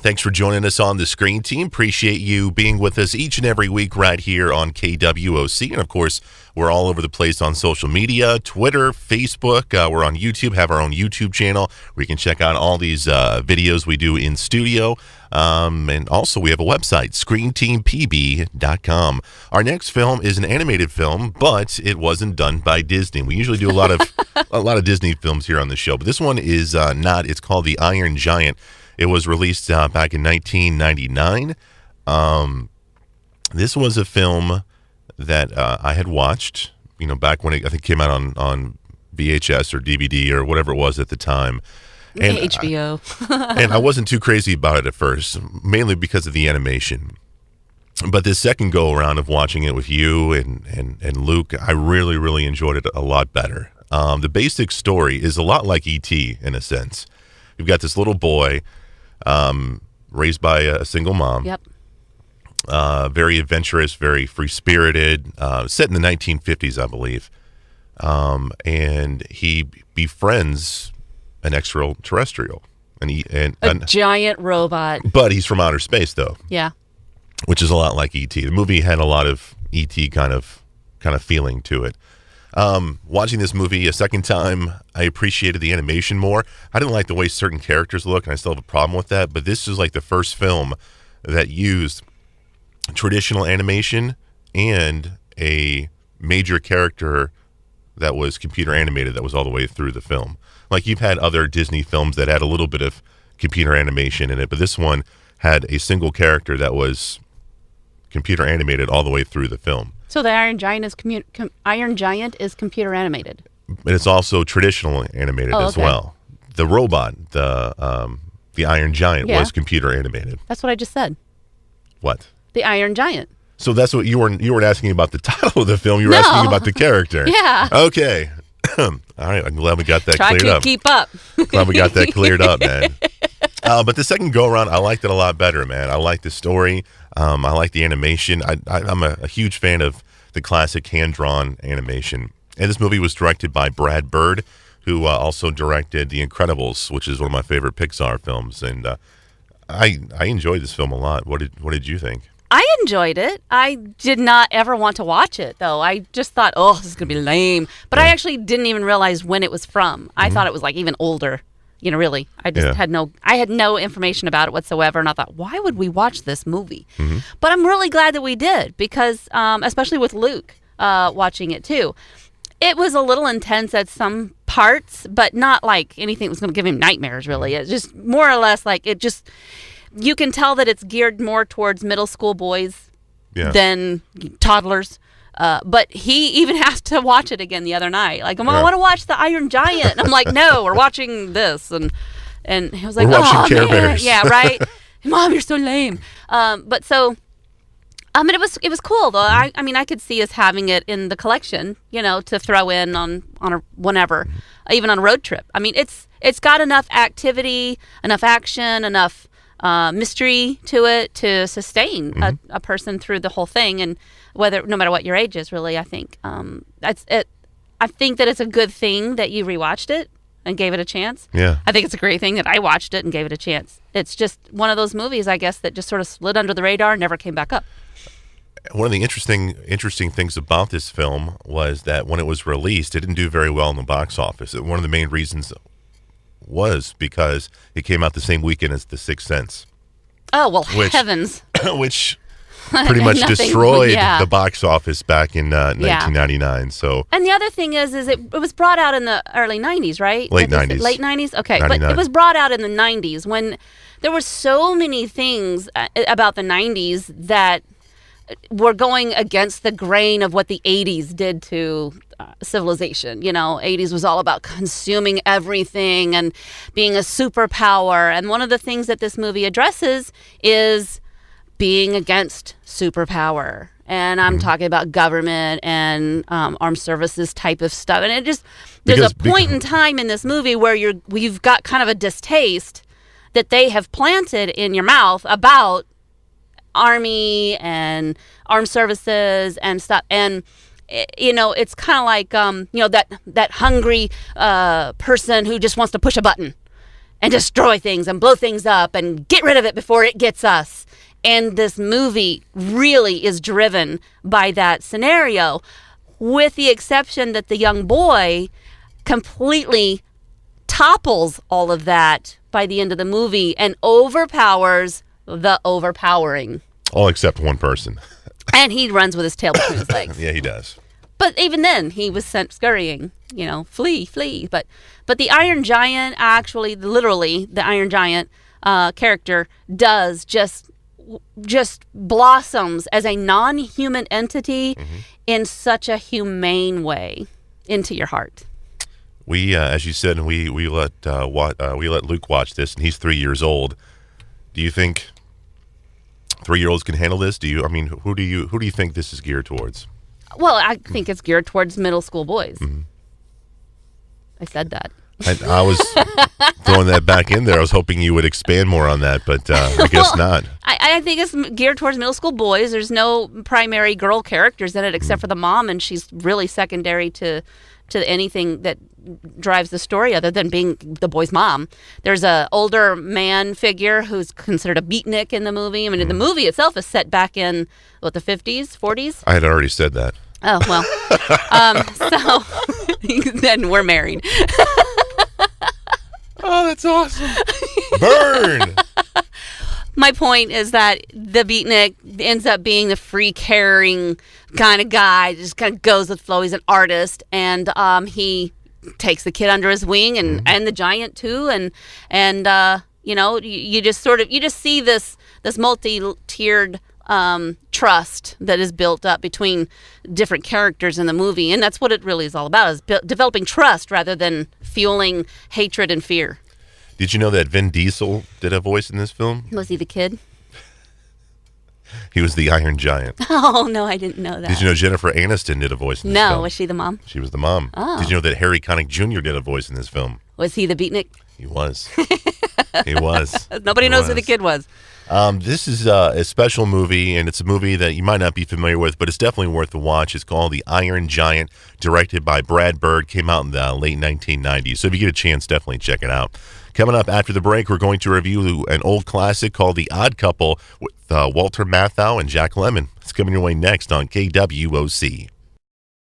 Thanks for joining us on the Screen Team. Appreciate you being with us each and every week right here on KWOC. And, of course, we're all over the place on social media, Twitter, Facebook. We're on YouTube, have our own YouTube channel where you can check out all these videos we do in studio. And also we have a website, screenteampb.com. Our next film is an animated film, but it wasn't done by Disney. We usually do a lot of Disney films here on the show, but this one is not. It's called The Iron Giant. It was released back in 1999. This was a film that I had watched, back when I think it came out on VHS or DVD or whatever it was at the time. And HBO. And I wasn't too crazy about it at first, mainly because of the animation. But this second go around of watching it with you and Luke, I really, really enjoyed it a lot better. The basic story is a lot like E.T. in a sense. You've got this little boy raised by a single mom. Yep. Very adventurous, very free-spirited, set in the 1950s, I believe. And he befriends an extraterrestrial. A giant robot. But he's from outer space, though. Yeah. Which is a lot like E.T. The movie had a lot of E.T. kind of feeling to it. Watching this movie a second time, I appreciated the animation more. I didn't like the way certain characters look, and I still have a problem with that, but this is like the first film that used traditional animation and a major character that was computer animated that was all the way through the film. Like you've had other Disney films that had a little bit of computer animation in it, but this one had a single character that was computer animated all the way through the film. So the Iron Giant is computer animated. And it's also traditional animated as well. The robot, the Iron Giant, was computer animated. That's what I just said. What? The Iron Giant. So that's what you weren't asking about the title of the film. You were asking about the character. Yeah. Okay. All right. I'm glad we got that cleared up. Try to keep up. Glad we got that cleared up, man. But the second go around, I liked it a lot better, man. I like the story. I like the animation. I'm a huge fan of the classic hand-drawn animation. And this movie was directed by Brad Bird, who also directed The Incredibles, which is one of my favorite Pixar films. And I enjoyed this film a lot. What did you think? I enjoyed it. I did not ever want to watch it, though. I just thought, this is going to be lame. But I actually didn't even realize when it was from. I thought it was like even older. Really. I just had no information about it whatsoever. And I thought, why would we watch this movie? Mm-hmm. But I'm really glad that we did because, especially with Luke watching it too, it was a little intense at some parts, but not like anything that was going to give him nightmares, really. It's just more or less like you can tell that it's geared more towards middle school boys than toddlers. But he even has to watch it again the other night. Like, I want to watch the Iron Giant. And I'm like, no, we're watching this. And he was like, we're watching Care Bears. Yeah, right. Mom, you're so lame. But it was cool though. I could see us having it in the collection, to throw in on a whenever, even on a road trip. I mean, it's got enough activity, enough action, enough mystery to it to sustain a person through the whole thing, and no matter what your age is, really, I think I think that it's a good thing that you rewatched it and gave it a chance. Yeah, I think it's a great thing that I watched it and gave it a chance. It's just one of those movies, I guess, that just sort of slid under the radar and never came back up. One of the interesting things about this film was that when it was released, it didn't do very well in the box office. One of the main reasons was because it came out the same weekend as The Sixth Sense. Oh, well, heavens. Which pretty much destroyed the box office back in 1999. So, and the other thing is it was brought out in the early 90s, right? Late 90s. Late 90s? Okay. 99. But it was brought out in the 90s when there were so many things about the 90s that were going against the grain of what the 80s did to civilization. 80s was all about consuming everything and being a superpower. And one of the things that this movie addresses is being against superpower. And I'm talking about government and armed services type of stuff. And there's a point in time in this movie where you've got kind of a distaste that they have planted in your mouth about Army and armed services and stuff. And it's kind of like that hungry person who just wants to push a button. and destroy things and blow things up and get rid of it before it gets us. And this movie really is driven by that scenario, with the exception that the young boy completely topples all of that by the end of the movie and overpowers the overpowering. All except one person. And he runs with his tail between his legs. Yeah, he does. But even then, he was sent scurrying, flee. But the Iron Giant, actually, literally, the Iron Giant character does just blossoms as a non-human entity in such a humane way into your heart. We, as you said, we let Luke watch this, and he's 3 years old. Do you think 3-year-olds can handle this? Who do you think this is geared towards? Well, I think it's geared towards middle school boys. I said that. I was throwing that back in there. I was hoping you would expand more on that, but I guess not. I think it's geared towards middle school boys. There's no primary girl characters in it except for the mom, and she's really secondary to anything that drives the story other than being the boy's mom. There's a older man figure who's considered a beatnik in the movie. The movie itself is set back in, the 50s, 40s? I had already said that. Oh, well. So then we're married. Oh, that's awesome. Burn! My point is that the beatnik ends up being the free caring kind of guy, just kind of goes with flow. He's an artist, and he takes the kid under his wing, and the giant too, and you just see this multi-tiered trust that is built up between different characters in the movie, and that's what it really is all about, is developing trust rather than fueling hatred and fear. Did you know that Vin Diesel did a voice in this film? Was he the kid? He was the Iron Giant. Oh, no, I didn't know that. Did you know Jennifer Aniston did a voice in this film? No, was she the mom? She was the mom. Oh. Did you know that Harry Connick Jr. did a voice in this film? Was he the beatnik? He was. He was. Nobody knows who the kid was. This is a special movie, and it's a movie that you might not be familiar with, but it's definitely worth a watch. It's called The Iron Giant, directed by Brad Bird, came out in the late 1990s. So if you get a chance, definitely check it out. Coming up after the break, we're going to review an old classic called The Odd Couple with Walter Matthau and Jack Lemmon. It's coming your way next on KWOC.